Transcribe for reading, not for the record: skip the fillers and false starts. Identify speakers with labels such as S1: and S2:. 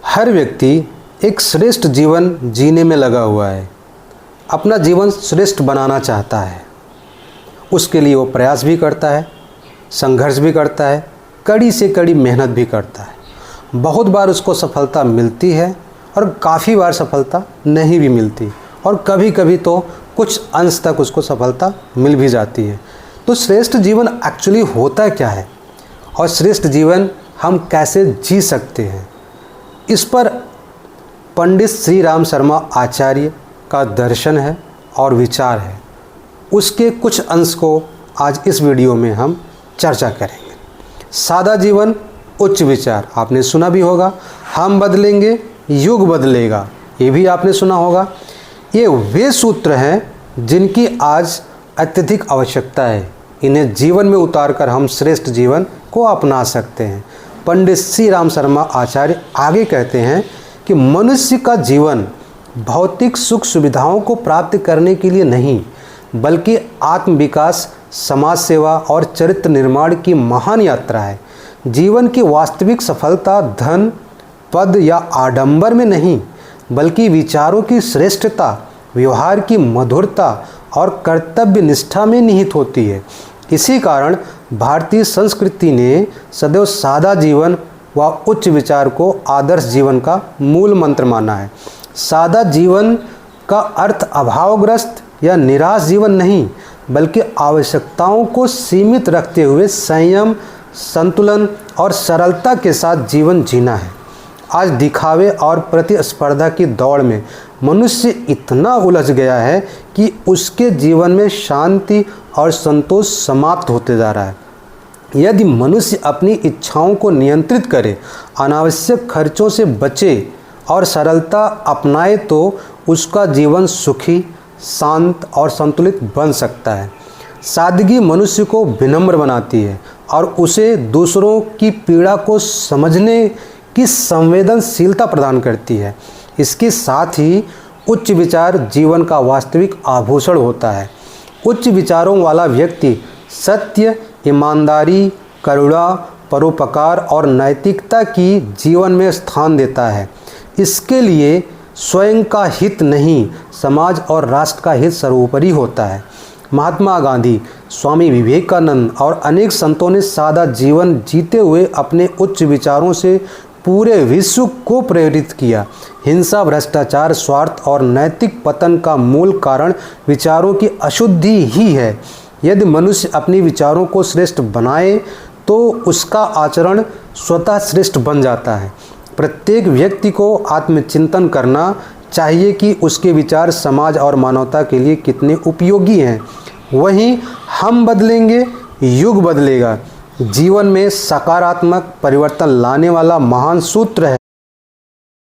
S1: हर व्यक्ति एक श्रेष्ठ जीवन जीने में लगा हुआ है। अपना जीवन श्रेष्ठ बनाना चाहता है। उसके लिए वो प्रयास भी करता है, संघर्ष भी करता है, कड़ी से कड़ी मेहनत भी करता है। बहुत बार उसको सफलता मिलती है और काफ़ी बार सफलता नहीं भी मिलती, और कभी कभी तो कुछ अंश तक उसको सफलता मिल भी जाती है। तो श्रेष्ठ जीवन एक्चुअली होता क्या है और श्रेष्ठ जीवन हम कैसे जी सकते हैं, इस पर पंडित श्री राम शर्मा आचार्य का दर्शन है और विचार है। उसके कुछ अंश को आज इस वीडियो में हम चर्चा करेंगे। सादा जीवन, उच्च विचार, आपने सुना भी होगा। हम बदलेंगे, युग बदलेगा, ये भी आपने सुना होगा। ये वे सूत्र हैं जिनकी आज अत्यधिक आवश्यकता है। इन्हें जीवन में उतारकर हम श्रेष्ठ जीवन को अपना सकते हैं। पंडित श्री राम शर्मा आचार्य आगे कहते हैं कि मनुष्य का जीवन भौतिक सुख सुविधाओं को प्राप्त करने के लिए नहीं, बल्कि आत्म विकास, समाज सेवा और चरित्र निर्माण की महान यात्रा है। जीवन की वास्तविक सफलता धन, पद या आडंबर में नहीं, बल्कि विचारों की श्रेष्ठता, व्यवहार की मधुरता और कर्तव्य निष्ठा में निहित होती है। इसी कारण भारतीय संस्कृति ने सदैव सादा जीवन व उच्च विचार को आदर्श जीवन का मूल मंत्र माना है। सादा जीवन का अर्थ अभावग्रस्त या निराश जीवन नहीं, बल्कि आवश्यकताओं को सीमित रखते हुए संयम, संतुलन और सरलता के साथ जीवन जीना है। आज दिखावे और प्रतिस्पर्धा की दौड़ में मनुष्य इतना उलझ गया है कि उसके जीवन में शांति और संतोष समाप्त होते जा रहा है। यदि मनुष्य अपनी इच्छाओं को नियंत्रित करे, अनावश्यक खर्चों से बचे और सरलता अपनाए, तो उसका जीवन सुखी, शांत और संतुलित बन सकता है। सादगी मनुष्य को विनम्र बनाती है और उसे दूसरों की पीड़ा को समझने की संवेदनशीलता प्रदान करती है। इसके साथ ही उच्च विचार जीवन का वास्तविक आभूषण होता है। उच्च विचारों वाला व्यक्ति सत्य, ईमानदारी, करुणा, परोपकार और नैतिकता की जीवन में स्थान देता है। इसके लिए स्वयं का हित नहीं, समाज और राष्ट्र का हित सर्वोपरि होता है। महात्मा गांधी, स्वामी विवेकानंद और अनेक संतों ने सादा जीवन जीते हुए अपने उच्च विचारों से पूरे विश्व को प्रेरित किया। हिंसा, भ्रष्टाचार, स्वार्थ और नैतिक पतन का मूल कारण विचारों की अशुद्धि ही है। यदि मनुष्य अपने विचारों को श्रेष्ठ बनाए, तो उसका आचरण स्वतः श्रेष्ठ बन जाता है। प्रत्येक व्यक्ति को आत्मचिंतन करना चाहिए कि उसके विचार समाज और मानवता के लिए कितने उपयोगी हैं। वहीं हम बदलेंगे, युग बदलेगा जीवन में सकारात्मक परिवर्तन लाने वाला महान सूत्र है।